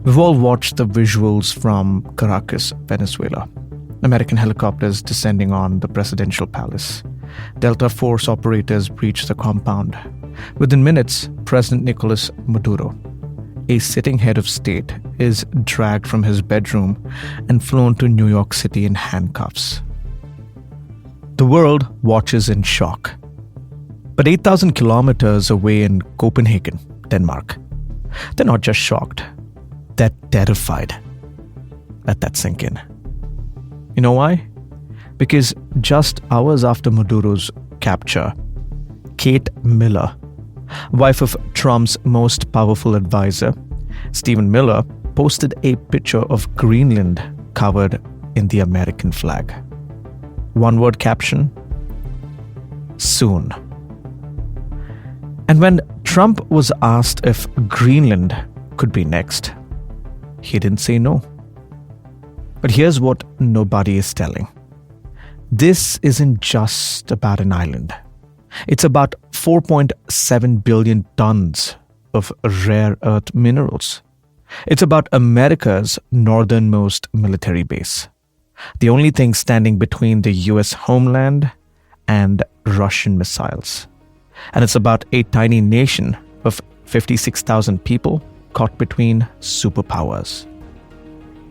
We've all watched the visuals from Caracas, Venezuela. American helicopters descending on the presidential palace. Delta Force operators breach the compound. Within minutes, President Nicolas Maduro, a sitting head of state, is dragged from his bedroom and flown to New York City in handcuffs. The world watches in shock. But 8,000 kilometers away in Copenhagen, Denmark, they're not just shocked. They're terrified. Let that sink in. You know why? Because just hours after Maduro's capture, Kate Miller, wife of Trump's most powerful advisor, Stephen Miller, posted a picture of Greenland covered in the American flag. One-word caption: soon. And when Trump was asked if Greenland could be next, he didn't say no. But here's what nobody is telling. This isn't just about an island. It's about 4.7 billion tons of rare earth minerals. It's about America's northernmost military base. The only thing standing between the US homeland and Russian missiles. And it's about a tiny nation of 56,000 people caught between superpowers.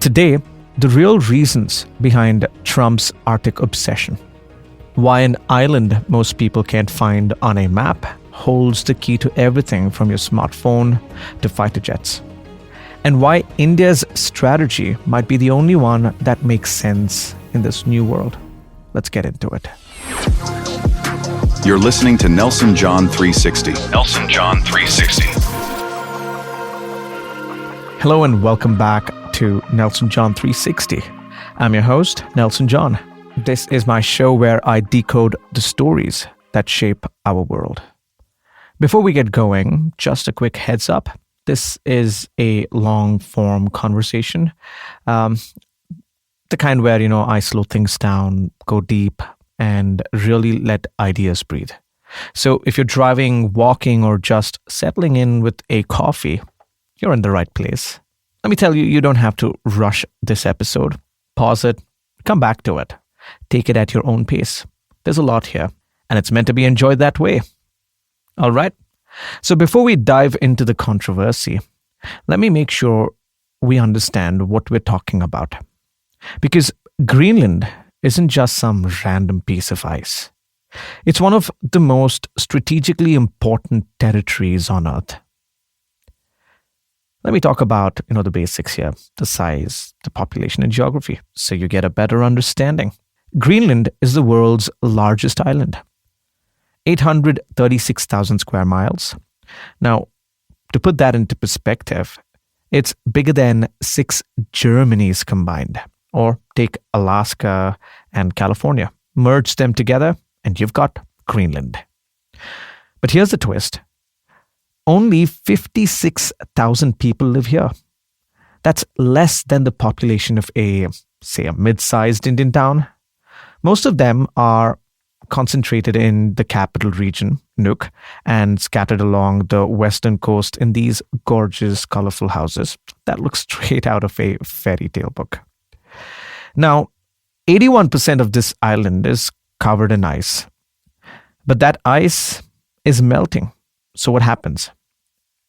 Today, the real reasons behind Trump's Arctic obsession. Why an island most people can't find on a map holds the key to everything from your smartphone to fighter jets. And why India's strategy might be the only one that makes sense in this new world. Let's get into it. You're listening to Nelson John 360. Nelson John 360. Hello and welcome back to Nelson John 360. I'm your host, Nelson John. This is my show where I decode the stories that shape our world. Before we get going, just a quick heads up. This is a long-form conversation. The kind where, I slow things down, go deep, and really let ideas breathe. So if you're driving, walking, or just settling in with a coffee, you're in the right place. Let me tell you, you don't have to rush this episode. Pause it, come back to it. Take it at your own pace. There's a lot here, and it's meant to be enjoyed that way. All right? So before we dive into the controversy, let me make sure we understand what we're talking about. Because Greenland isn't just some random piece of ice. It's one of the most strategically important territories on Earth. Let me talk about, the basics here, the size, the population, and geography, so you get a better understanding. Greenland is the world's largest island, 836,000 square miles. Now, to put that into perspective, it's bigger than 6 Germanys combined. Or take Alaska and California, merge them together, and you've got Greenland. But here's the twist. Only 56,000 people live here. That's less than the population of a mid-sized Indian town. Most of them are concentrated in the capital region, Nuuk, and scattered along the western coast in these gorgeous, colorful houses that look straight out of a fairy tale book. Now, 81% of this island is covered in ice. But that ice is melting. So what happens?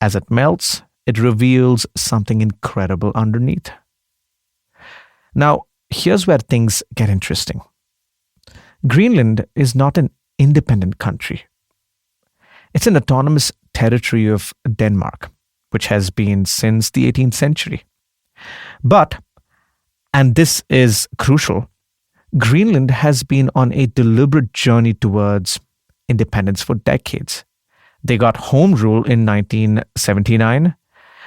As it melts, it reveals something incredible underneath. Now, here's where things get interesting. Greenland is not an independent country. It's an autonomous territory of Denmark, which has been since the 18th century. But, and this is crucial, Greenland has been on a deliberate journey towards independence for decades. They got home rule in 1979.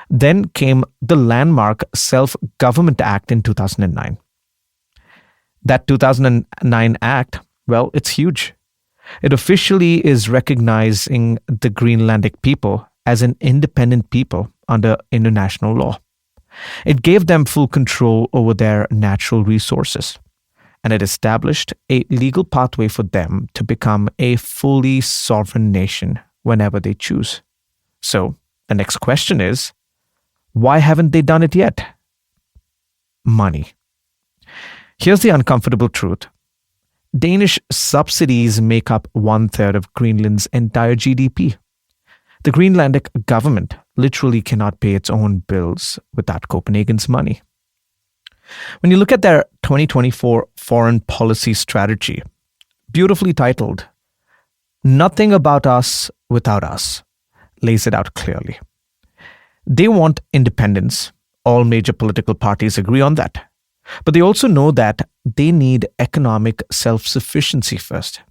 Then came the landmark Self-Government Act in 2009. That 2009 act, well, it's huge. It officially is recognizing the Greenlandic people as an independent people under international law. It gave them full control over their natural resources, and it established a legal pathway for them to become a fully sovereign nation whenever they choose. So, the next question is, Why haven't they done it yet? Money. Here's the uncomfortable truth. Danish subsidies make up 1/3 of Greenland's entire GDP. The Greenlandic government literally cannot pay its own bills without Copenhagen's money. When you look at their 2024 foreign policy strategy, beautifully titled, Nothing About Us Without Us, lays it out clearly. They want independence. All major political parties agree on that. But they also know that they need economic self-sufficiency first.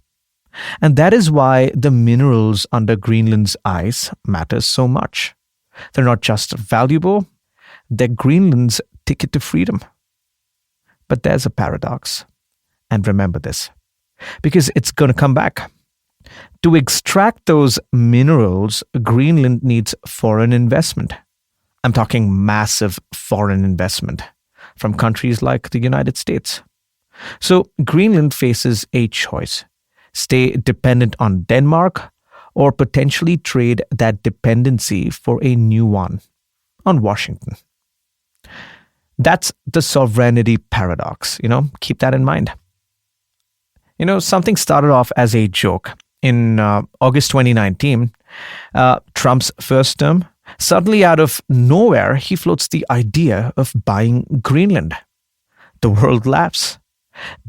And that is why the minerals under Greenland's ice matters so much. They're not just valuable, they're Greenland's ticket to freedom. But there's a paradox. And remember this, because it's going to come back. To extract those minerals, Greenland needs foreign investment. I'm talking massive foreign investment from countries like the United States. So Greenland faces a choice. Stay dependent on Denmark or potentially trade that dependency for a new one on Washington. That's the sovereignty paradox, keep that in mind. Something started off as a joke. In August 2019, Trump's first term, suddenly out of nowhere, he floats the idea of buying Greenland. The world laughs.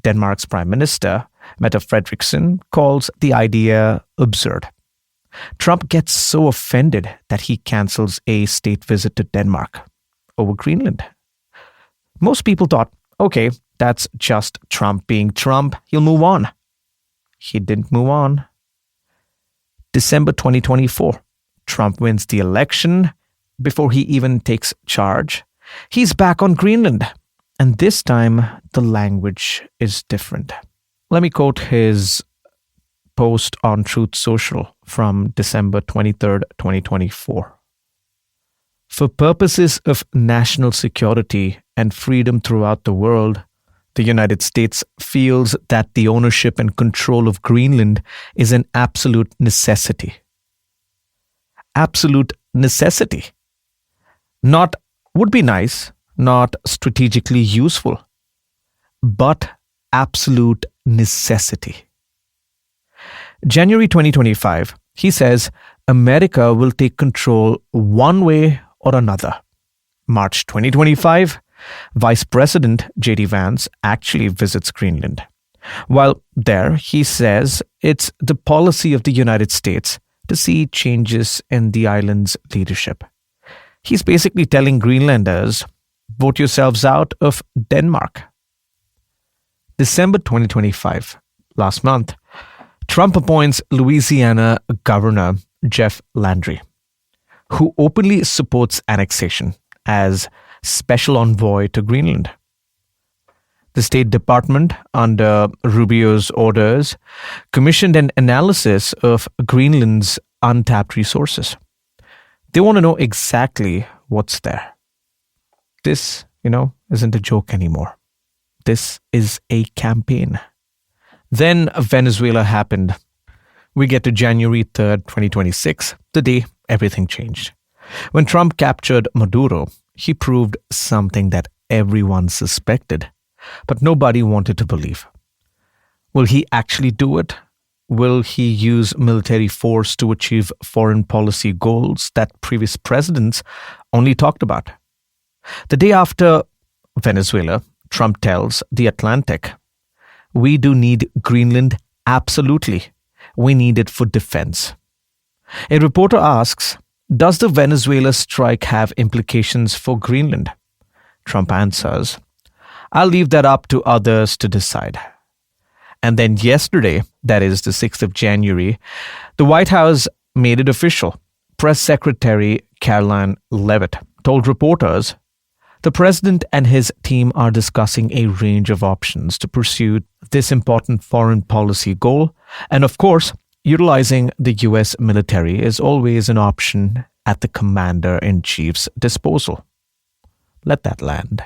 Denmark's Prime Minister, Mette Frederiksen, calls the idea absurd. Trump gets so offended that he cancels a state visit to Denmark over Greenland. Most people thought, okay, that's just Trump being Trump. He'll move on. He didn't move on. December 2024, Trump wins the election. Before he even takes charge, he's back on Greenland. And this time, the language is different. Let me quote his post on Truth Social from December 23rd, 2024. For purposes of national security and freedom throughout the world, the United States feels that the ownership and control of Greenland is an absolute necessity. Absolute necessity. Not would be nice, not strategically useful, but absolute necessity. January 2025, he says America will take control one way or another. March 2025, Vice President J.D. Vance actually visits Greenland. While there, he says it's the policy of the United States to see changes in the island's leadership. He's basically telling Greenlanders, vote yourselves out of Denmark. December 2025, last month, Trump appoints Louisiana Governor Jeff Landry, who openly supports annexation as special envoy to Greenland. The State Department, under Rubio's orders, commissioned an analysis of Greenland's untapped resources. They want to know exactly what's there. This, isn't a joke anymore. This is a campaign. Then Venezuela happened. We get to January 3rd, 2026, the day everything changed. When Trump captured Maduro, he proved something that everyone suspected, but nobody wanted to believe. Will he actually do it? Will he use military force to achieve foreign policy goals that previous presidents only talked about? The day after Venezuela, Trump tells The Atlantic, we do need Greenland, absolutely. We need it for defense. A reporter asks, does the Venezuela strike have implications for Greenland? Trump answers, I'll leave that up to others to decide. And then yesterday, that is the 6th of January, the White House made it official. Press Secretary Caroline Leavitt told reporters, the president and his team are discussing a range of options to pursue this important foreign policy goal. And of course, utilizing the U.S. military is always an option at the commander-in-chief's disposal. Let that land.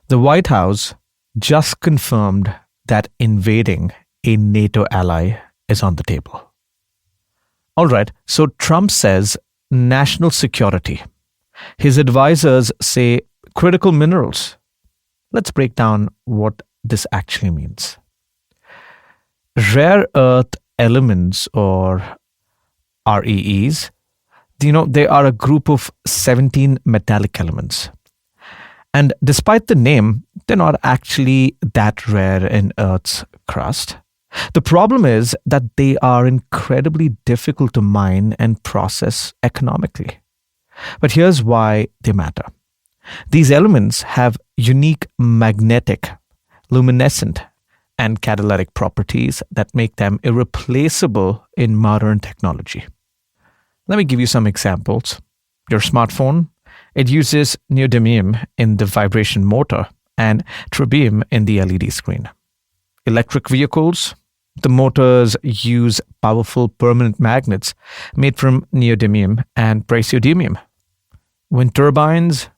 The White House just confirmed that invading a NATO ally is on the table. All right, so Trump says national security, His advisors say critical minerals. Let's break down what this actually means. Rare earth elements, or REEs, they are a group of 17 metallic elements. And despite the name, they're not actually that rare in Earth's crust. The problem is that they are incredibly difficult to mine and process economically. But here's why they matter. These elements have unique magnetic, luminescent, and catalytic properties that make them irreplaceable in modern technology. Let me give you some examples. Your smartphone, it uses neodymium in the vibration motor and terbium in the LED screen. Electric vehicles, the motors use powerful permanent magnets made from neodymium and praseodymium. Wind turbines,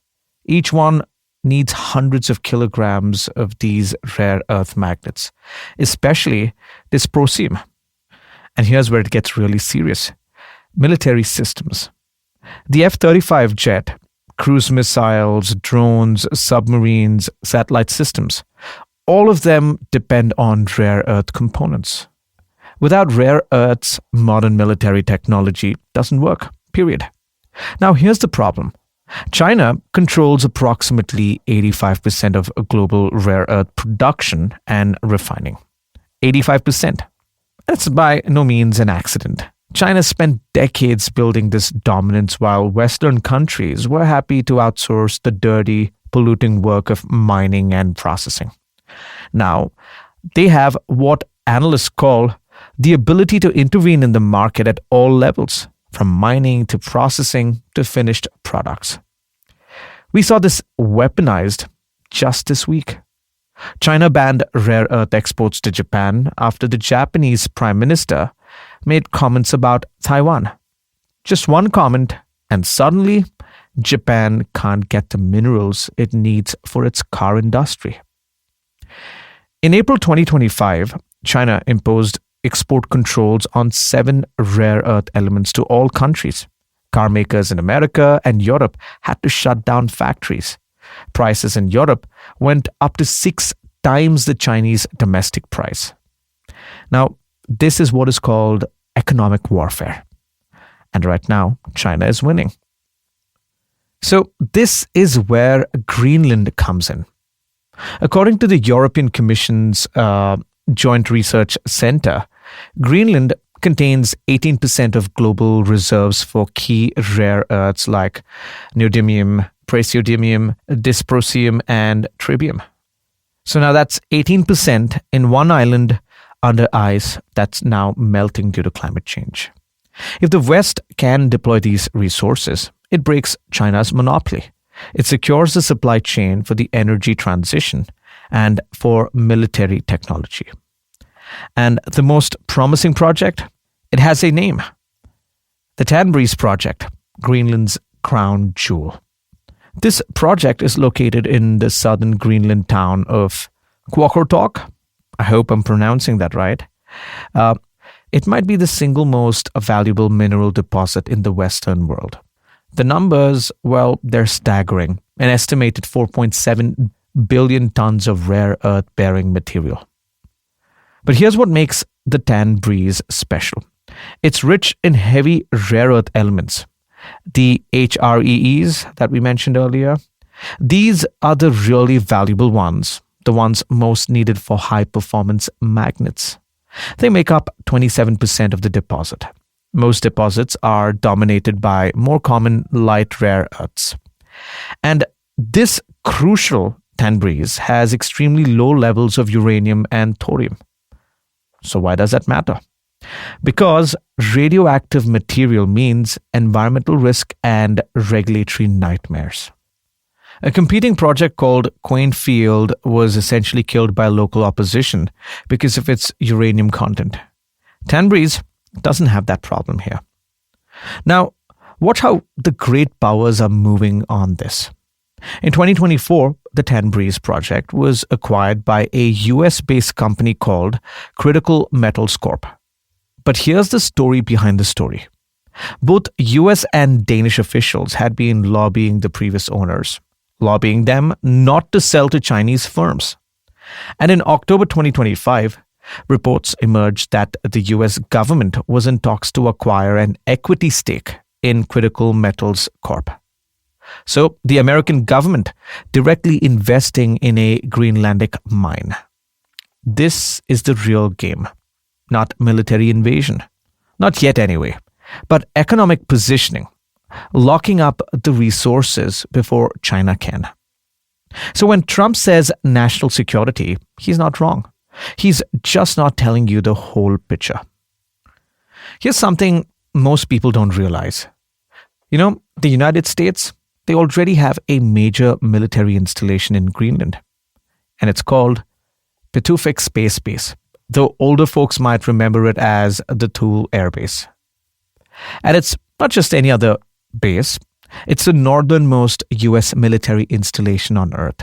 each one needs hundreds of kilograms of these rare earth magnets, especially dysprosium. And here's where it gets really serious. Military systems. The F-35 jet, cruise missiles, drones, submarines, satellite systems, all of them depend on rare earth components. Without rare earths, modern military technology doesn't work, period. Now here's the problem. China controls approximately 85% of global rare earth production and refining. 85%. That's by no means an accident. China spent decades building this dominance while Western countries were happy to outsource the dirty, polluting work of mining and processing. Now, they have what analysts call the ability to intervene in the market at all levels, from mining to processing to finished products. We saw this weaponized just this week. China banned rare earth exports to Japan after the Japanese Prime Minister made comments about Taiwan. Just one comment, and suddenly Japan can't get the minerals it needs for its car industry. In April 2025, China imposed export controls on 7 rare earth elements to all countries. Car makers in America and Europe had to shut down factories. Prices in Europe went up to 6 times the Chinese domestic price. Now, this is what is called economic warfare. And right now, China is winning. So this is where Greenland comes in. According to the European Commission's Joint Research Center, Greenland contains 18% of global reserves for key rare earths like neodymium, praseodymium, dysprosium, and terbium. So now that's 18% in one island under ice that's now melting due to climate change. If the West can deploy these resources, it breaks China's monopoly. It secures the supply chain for the energy transition and for military technology. And the most promising project, it has a name. The Tanbreez Project, Greenland's crown jewel. This project is located in the southern Greenland town of Qaqortoq. I hope I'm pronouncing that right. It might be the single most valuable mineral deposit in the Western world. The numbers, well, they're staggering. An estimated 4.7 billion tons of rare earth-bearing material. But here's what makes the Tanbreez special. It's rich in heavy rare earth elements. The HREEs that we mentioned earlier, these are the really valuable ones, the ones most needed for high-performance magnets. They make up 27% of the deposit. Most deposits are dominated by more common light rare earths. And this crucial Tanbreez has extremely low levels of uranium and thorium. So why does that matter? Because radioactive material means environmental risk and regulatory nightmares. A competing project called Quainfield was essentially killed by local opposition because of its uranium content. Tanbreez doesn't have that problem here. Now, watch how the great powers are moving on this. In 2024, the Tanbreez Project was acquired by a US-based company called Critical Metals Corp. But here's the story behind the story. Both US and Danish officials had been lobbying the previous owners, lobbying them not to sell to Chinese firms. And in October 2025, reports emerged that the US government was in talks to acquire an equity stake in Critical Metals Corp. So the American government directly investing in a Greenlandic mine. This is the real game, not military invasion. Not yet anyway, but economic positioning, locking up the resources before China can. So when Trump says national security, he's not wrong. He's just not telling you the whole picture. Here's something most people don't realize. The United States, they already have a major military installation in Greenland, and it's called Pituffik Space Base, though older folks might remember it as the Thule Air Base. And it's not just any other base, it's the northernmost US military installation on Earth.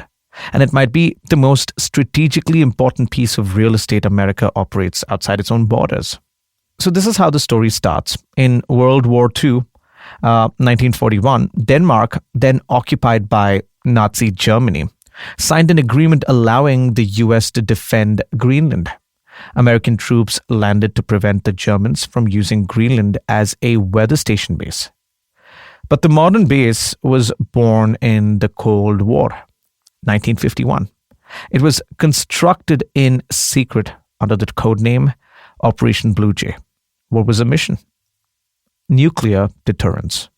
And it might be the most strategically important piece of real estate America operates outside its own borders. So this is how the story starts. In World War II, 1941, Denmark, then occupied by Nazi Germany, signed an agreement allowing the US to defend Greenland. American troops landed to prevent the Germans from using Greenland as a weather station base. But the modern base was born in the Cold War, 1951. It was constructed in secret under the codename Operation Blue Jay. What was the mission? Nuclear deterrence.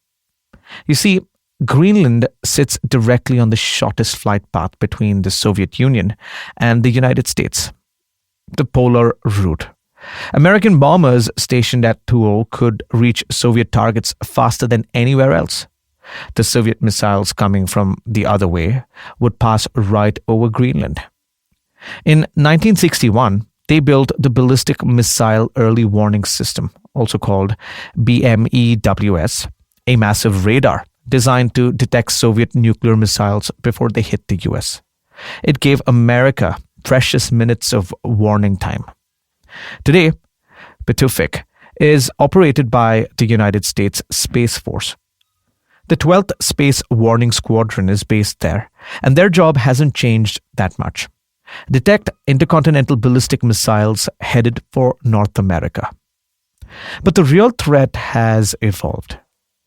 You see, Greenland sits directly on the shortest flight path between the Soviet Union and the United States, the polar route. American bombers stationed at Thule could reach Soviet targets faster than anywhere else. The Soviet missiles coming from the other way would pass right over Greenland. In 1961, they built the Ballistic Missile Early Warning System, also called BMEWS, a massive radar designed to detect Soviet nuclear missiles before they hit the US. It gave America precious minutes of warning time. Today, Pituffik is operated by the United States Space Force. The 12th Space Warning Squadron is based there, and their job hasn't changed that much. Detect intercontinental ballistic missiles headed for North America. But the real threat has evolved.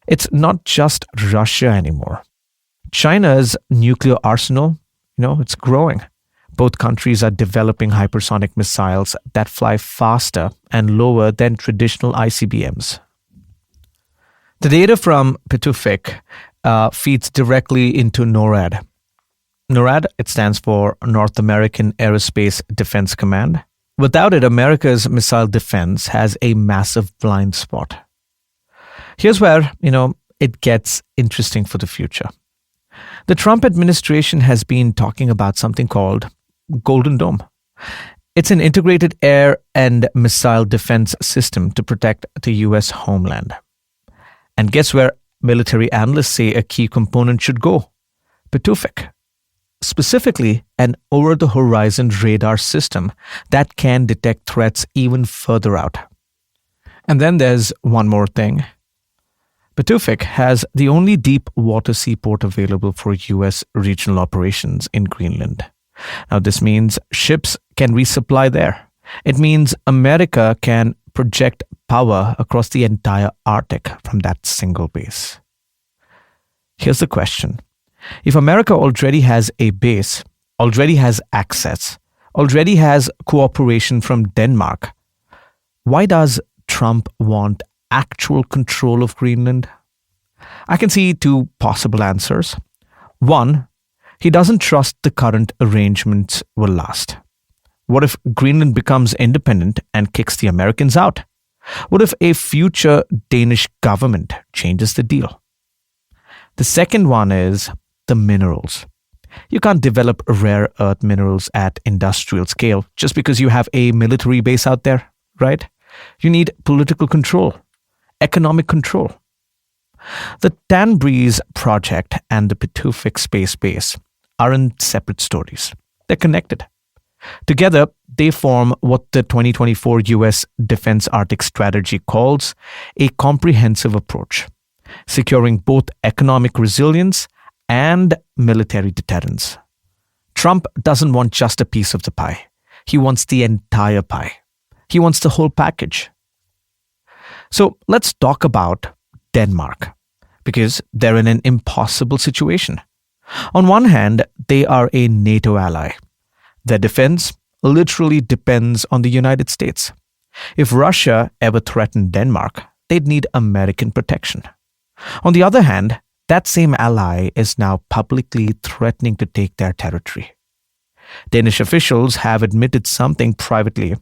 It's not just Russia anymore. China's nuclear arsenal, it's growing. Both countries are developing hypersonic missiles that fly faster and lower than traditional ICBMs. The data from Pituffik feeds directly into NORAD. NORAD, it stands for North American Aerospace Defense Command. Without it, America's missile defense has a massive blind spot. Here's where, it gets interesting for the future. The Trump administration has been talking about something called Golden Dome. It's an integrated air and missile defense system to protect the U.S. homeland. And guess where military analysts say a key component should go? Pituffik. Specifically, an over-the-horizon radar system that can detect threats even further out. And then there's one more thing. Pituffik has the only deep water seaport available for U.S. regional operations in Greenland. Now, this means ships can resupply there. It means America can project power across the entire Arctic from that single base. Here's the question. If America already has a base, already has access, already has cooperation from Denmark, why does Trump want actual control of Greenland? I can see two possible answers. One, he doesn't trust the current arrangements will last. What if Greenland becomes independent and kicks the Americans out? What if a future Danish government changes the deal? The second one is the minerals. You can't develop rare earth minerals at industrial scale just because you have a military base out there, right? You need political control, economic control. The Tanbreez Project and the Pituffik Space Base are in separate stories. They're connected. Together, they form what the 2024 US Defense Arctic Strategy calls a comprehensive approach, securing both economic resilience and military deterrence. Trump doesn't want just a piece of the pie. He wants the entire pie. He wants the whole package. So let's talk about Denmark, because they're in an impossible situation. On one hand, they are a NATO ally. Their defense literally depends on the United States. If Russia ever threatened Denmark, they'd need American protection. On the other hand, that same ally is now publicly threatening to take their territory. Danish officials have admitted something privately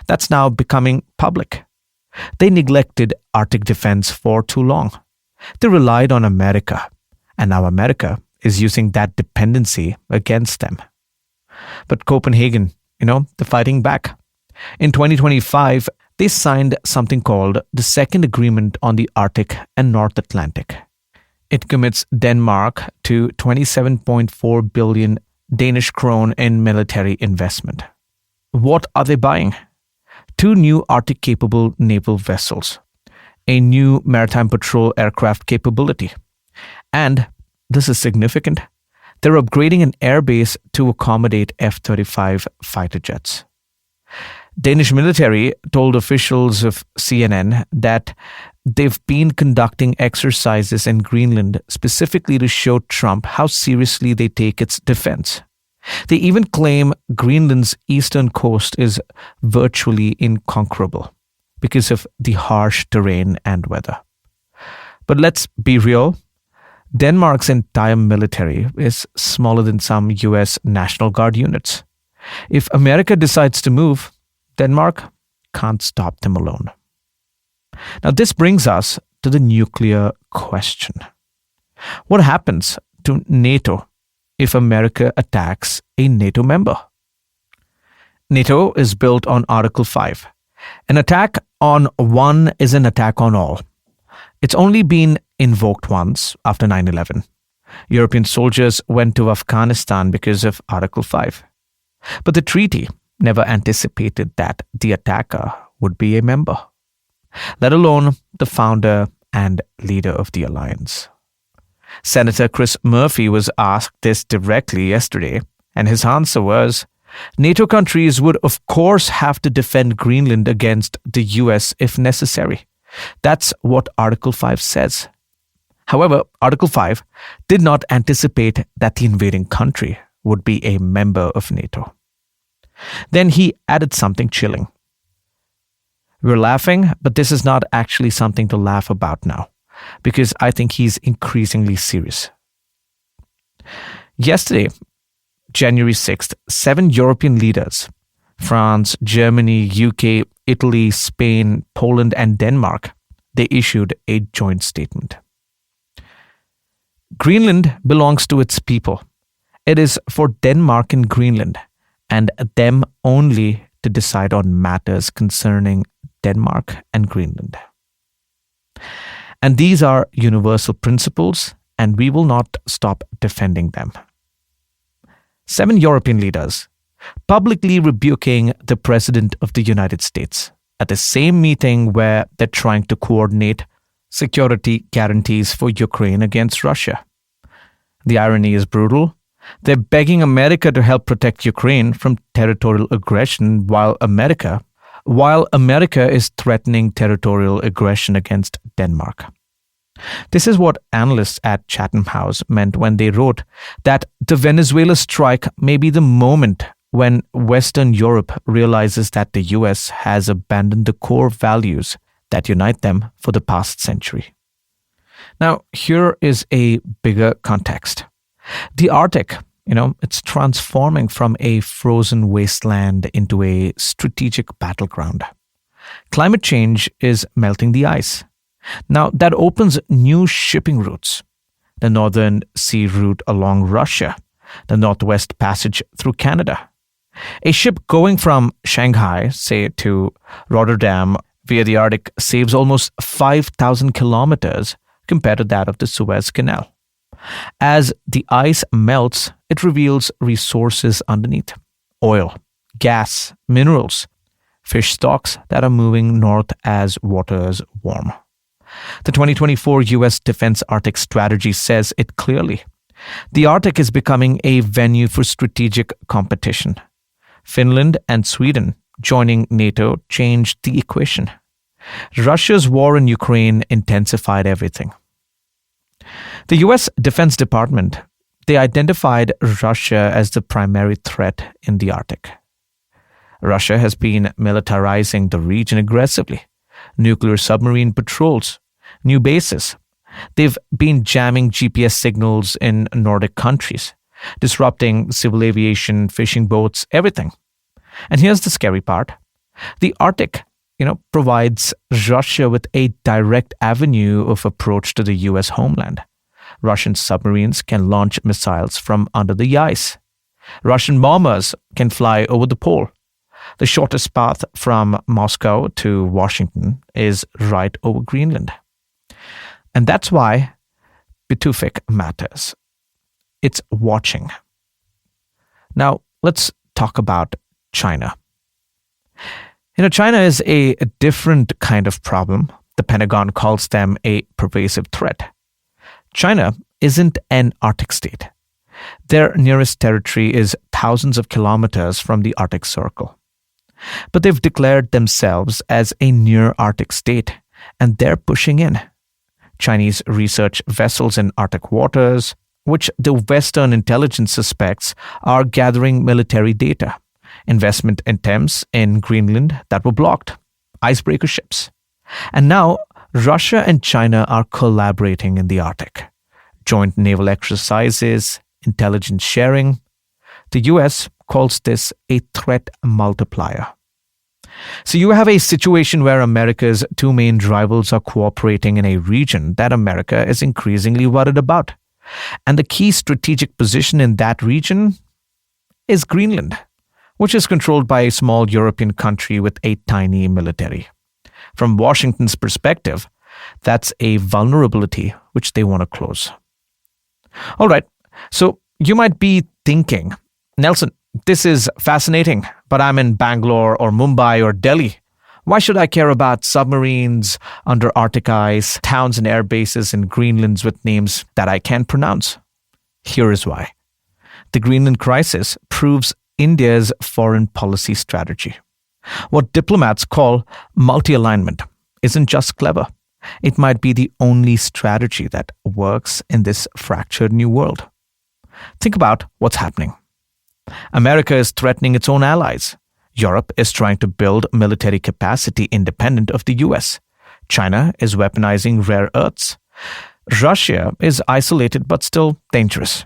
that's now becoming public. They neglected Arctic defense for too long. They relied on America, and now America is using that dependency against them. But Copenhagen, they're fighting back. In 2025, they signed something called the Second Agreement on the Arctic and North Atlantic. It commits Denmark to 27.4 billion Danish krone in military investment. What are they buying? 2 new Arctic-capable naval vessels, a new maritime patrol aircraft capability, and, this is significant, they're upgrading an airbase to accommodate F-35 fighter jets. Danish military told officials of CNN that they've been conducting exercises in Greenland specifically to show Trump how seriously they take its defense. They even claim Greenland's eastern coast is virtually inconquerable because of the harsh terrain and weather. But let's be real. Denmark's entire military is smaller than some US National Guard units. If America decides to move, Denmark can't stop them alone. Now, this brings us to the nuclear question. What happens to NATO if America attacks a NATO member? NATO is built on Article 5. An attack on one is an attack on all. It's only been invoked once after 9/11. European soldiers went to Afghanistan because of Article 5. But the treaty never anticipated that the attacker would be a member, let alone the founder and leader of the alliance. Senator Chris Murphy was asked this directly yesterday, and his answer was, NATO countries would of course have to defend Greenland against the US if necessary. That's what Article 5 says. However, Article 5 did not anticipate that the invading country would be a member of NATO. Then he added something chilling. We're laughing, but this is not actually something to laugh about now, because I think he's increasingly serious. Yesterday, January 6th, 7 European leaders, France, Germany, UK, Italy, Spain, Poland, and Denmark, they issued a joint statement. Greenland belongs to its people. It is for Denmark and Greenland, and them only, to decide on matters concerning Denmark and Greenland. And these are universal principles, and we will not stop defending them. 7 European leaders publicly rebuking the President of the United States at the same meeting where they're trying to coordinate security guarantees for Ukraine against Russia. The irony is brutal. They're begging America to help protect Ukraine from territorial aggression while America is threatening territorial aggression against Denmark. This is what analysts at Chatham House meant when they wrote that the Venezuela strike may be the moment when Western Europe realizes that the US has abandoned the core values that unite them for the past century. Now, here is a bigger context. The Arctic, it's transforming from a frozen wasteland into a strategic battleground. Climate change is melting the ice. Now, that opens new shipping routes. The Northern Sea route along Russia, the Northwest Passage through Canada. A ship going from Shanghai, say, to Rotterdam via the Arctic saves almost 5,000 kilometers compared to that of the Suez Canal. As the ice melts, it reveals resources underneath: oil, gas, minerals, fish stocks that are moving north as waters warm. The 2024 U.S. Defense Arctic Strategy says it clearly. The Arctic is becoming a venue for strategic competition. Finland and Sweden joining NATO changed the equation. Russia's war in Ukraine intensified everything. The U.S. Defense Department, they identified Russia as the primary threat in the Arctic. Russia has been militarizing the region aggressively. Nuclear submarine patrols, new bases. They've been jamming GPS signals in Nordic countries, disrupting civil aviation, fishing boats, everything. And here's the scary part. The Arctic, provides Russia with a direct avenue of approach to the U.S. homeland. Russian submarines can launch missiles from under the ice. Russian bombers can fly over the pole. The shortest path from Moscow to Washington is right over Greenland. And that's why Pituffik matters. It's watching. Now, let's talk about China. China is a different kind of problem. The Pentagon calls them a pervasive threat. China isn't an Arctic state. Their nearest territory is thousands of kilometers from the Arctic Circle. But they've declared themselves as a near-Arctic state, and they're pushing in. Chinese research vessels in Arctic waters, which the Western intelligence suspects are gathering military data. Investment attempts in Greenland that were blocked. Icebreaker ships. And now, Russia and China are collaborating in the Arctic. Joint naval exercises, intelligence sharing. The US calls this a threat multiplier. So you have a situation where America's two main rivals are cooperating in a region that America is increasingly worried about. And the key strategic position in that region is Greenland, which is controlled by a small European country with a tiny military. From Washington's perspective, that's a vulnerability which they want to close. All right, so you might be thinking, Nelson, this is fascinating, but I'm in Bangalore or Mumbai or Delhi. Why should I care about submarines under Arctic ice, towns and air bases in Greenlands with names that I can't pronounce? Here is why. The Greenland crisis proves India's foreign policy strategy. What diplomats call multi-alignment isn't just clever. It might be the only strategy that works in this fractured new world. Think about what's happening. America is threatening its own allies. Europe is trying to build military capacity independent of the US. China is weaponizing rare earths. Russia is isolated but still dangerous.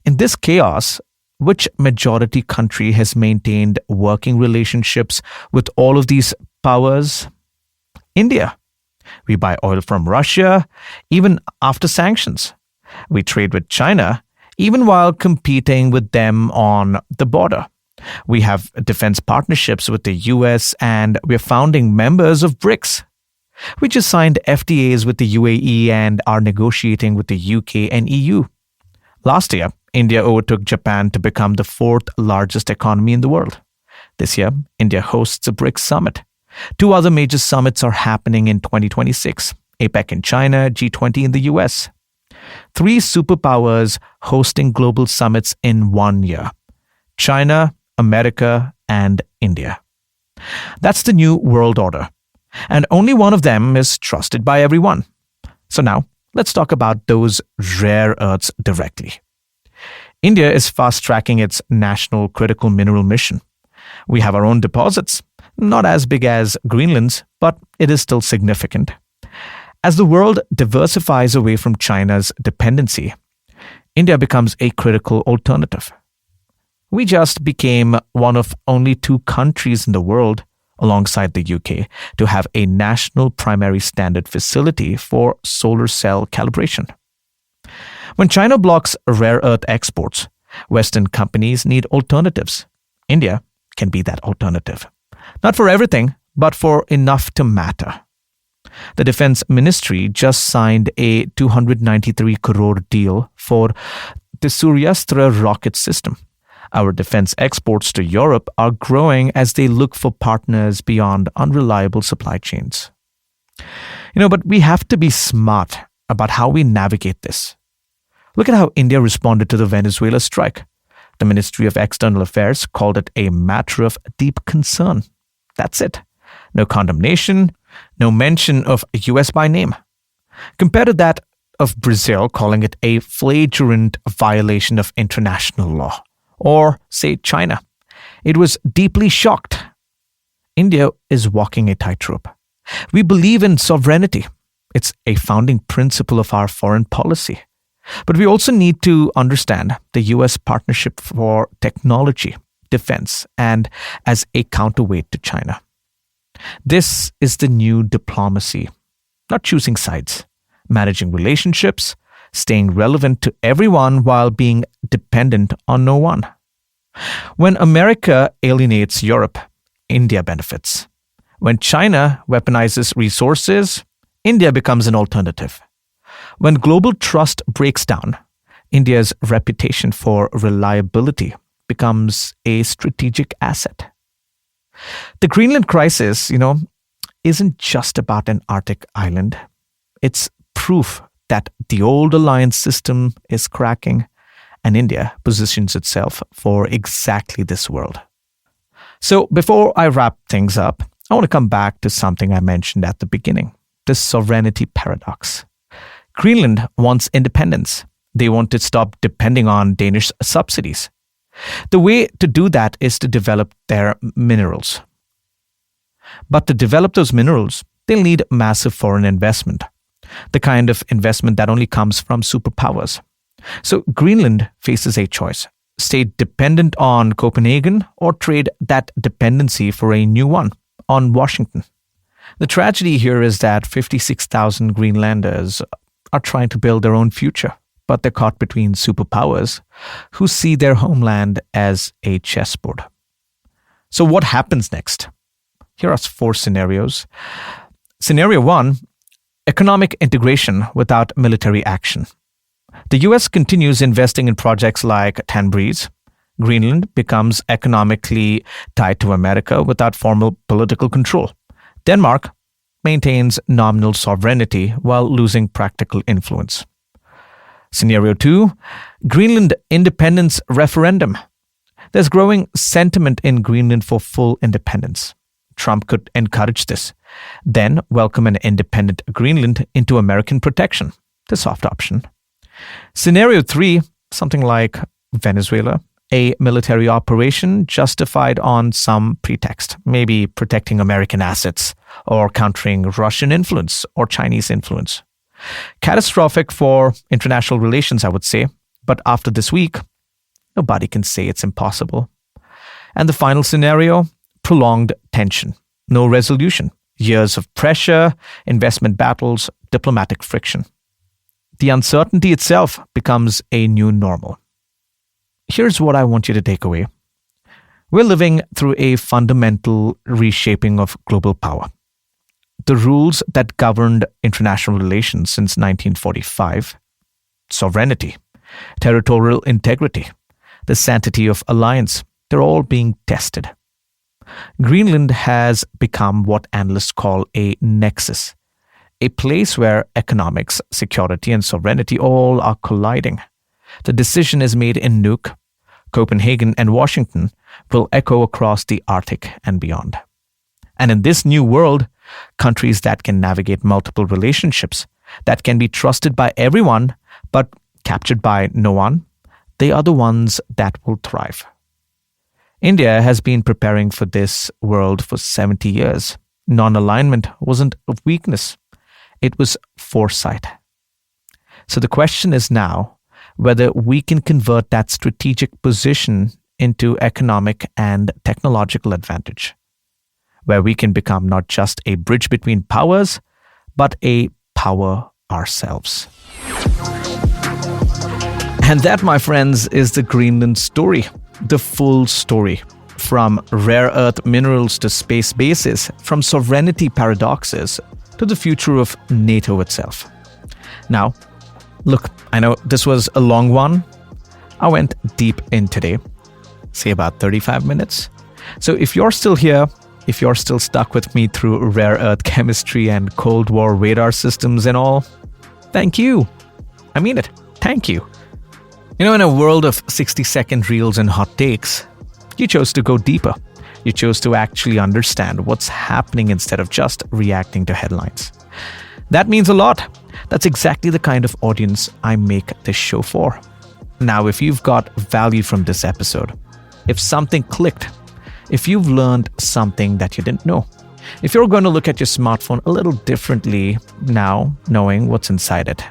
In this chaos, which majority country has maintained working relationships with all of these powers? India. We buy oil from Russia, even after sanctions. We trade with China, even while competing with them on the border. We have defense partnerships with the US, and we're founding members of BRICS. We just signed FTAs with the UAE and are negotiating with the UK and EU. Last year, India overtook Japan to become the fourth largest economy in the world. This year, India hosts a BRICS summit. Two other major summits are happening in 2026, APEC in China, G20 in the US. Three superpowers hosting global summits in 1 year: China, America, and India. That's the new world order. And only one of them is trusted by everyone. So now, let's talk about those rare earths directly. India is fast-tracking its national critical mineral mission. We have our own deposits, not as big as Greenland's, but it is still significant. As the world diversifies away from China's dependency, India becomes a critical alternative. We just became one of only 2 countries in the world, alongside the UK, to have a national primary standard facility for solar cell calibration. When China blocks rare earth exports, Western companies need alternatives. India can be that alternative. Not for everything, but for enough to matter. The Defense Ministry just signed a 293 crore deal for the Suryastra rocket system, Our defense exports to Europe are growing as they look for partners beyond unreliable supply chains. But we have to be smart about how we navigate this. Look at how India responded to the Venezuela strike. The Ministry of External Affairs called it a matter of deep concern. That's it. No condemnation, no mention of US by name. Compare to that of Brazil calling it a flagrant violation of international law. Or, say, China. It was deeply shocked. India is walking a tightrope. We believe in sovereignty. It's a founding principle of our foreign policy. But we also need to understand the US partnership for technology, defense, and as a counterweight to China. This is the new diplomacy, not choosing sides, managing relationships, staying relevant to everyone while being dependent on no one. When America alienates Europe, India benefits. When China weaponizes resources, India becomes an alternative. When global trust breaks down, India's reputation for reliability becomes a strategic asset. The Greenland crisis, isn't just about an Arctic island. It's proof that the old alliance system is cracking, and India positions itself for exactly this world. So before I wrap things up, I want to come back to something I mentioned at the beginning, the sovereignty paradox. Greenland wants independence. They want to stop depending on Danish subsidies. The way to do that is to develop their minerals. But to develop those minerals, they'll need massive foreign investment, the kind of investment that only comes from superpowers. So Greenland faces a choice: stay dependent on Copenhagen or trade that dependency for a new one on Washington. The tragedy here is that 56,000 Greenlanders are trying to build their own future, but they're caught between superpowers who see their homeland as a chessboard. So what happens next? Here are 4 scenarios. Scenario 1, economic integration without military action. The US continues investing in projects like Tanbreez. Greenland becomes economically tied to America without formal political control. Denmark maintains nominal sovereignty while losing practical influence. Scenario 2, Greenland independence referendum. There's growing sentiment in Greenland for full independence. Trump could encourage this, then welcome an independent Greenland into American protection, the soft option. Scenario 3, something like Venezuela, a military operation justified on some pretext, maybe protecting American assets or countering Russian influence or Chinese influence. Catastrophic for international relations, I would say, but after this week, nobody can say it's impossible. And the final scenario, prolonged tension, no resolution, years of pressure, investment battles, diplomatic friction. The uncertainty itself becomes a new normal. Here's what I want you to take away. We're living through a fundamental reshaping of global power. The rules that governed international relations since 1945, sovereignty, territorial integrity, the sanctity of alliance, they're all being tested. Greenland has become what analysts call a nexus, a place where economics, security, and sovereignty all are colliding. The decision is made in Nuuk. Copenhagen and Washington will echo across the Arctic and beyond. And in this new world, countries that can navigate multiple relationships, that can be trusted by everyone, but captured by no one, they are the ones that will thrive. India has been preparing for this world for 70 years. Non-alignment wasn't a weakness. It was foresight. So the question is now whether we can convert that strategic position into economic and technological advantage, where we can become not just a bridge between powers, but a power ourselves. And that, my friends, is the Greenland story, the full story. From rare earth minerals to space bases, from sovereignty paradoxes to the future of NATO itself. Now, look, I know this was a long one. I went deep in today. say about 35 minutes. So if you're still here, if you're still stuck with me through rare earth chemistry and Cold War radar systems and all, thank you. I mean it. Thank you. In a world of 60-second reels and hot takes, you chose to go deeper. You chose to actually understand what's happening instead of just reacting to headlines. That means a lot. That's exactly the kind of audience I make this show for. Now, if you've got value from this episode, if something clicked, if you've learned something that you didn't know, if you're going to look at your smartphone a little differently now, knowing what's inside it,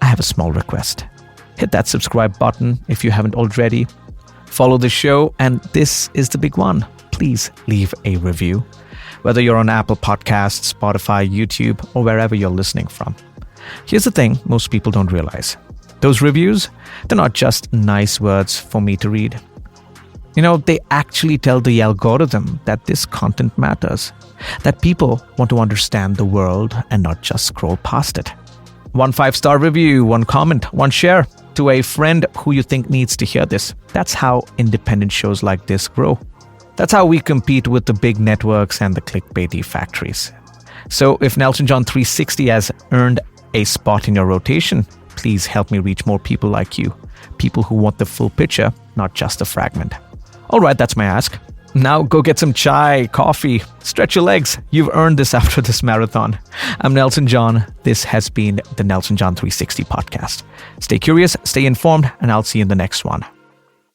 I have a small request. Hit that subscribe button if you haven't already. Follow the show, and this is the big one. Please leave a review, whether you're on Apple Podcasts, Spotify, YouTube, or wherever you're listening from. Here's the thing most people don't realize. Those reviews, they're not just nice words for me to read. They actually tell the algorithm that this content matters, that people want to understand the world and not just scroll past it. 1 5-star review, 1 comment, 1 share to a friend who you think needs to hear this. That's how independent shows like this grow. That's how we compete with the big networks and the clickbaity factories. So if Nelson John 360 has earned a spot in your rotation, please help me reach more people like you. People who want the full picture, not just a fragment. All right, that's my ask. Now go get some chai, coffee, stretch your legs. You've earned this after this marathon. I'm Nelson John. This has been the Nelson John 360 podcast. Stay curious, stay informed, and I'll see you in the next one.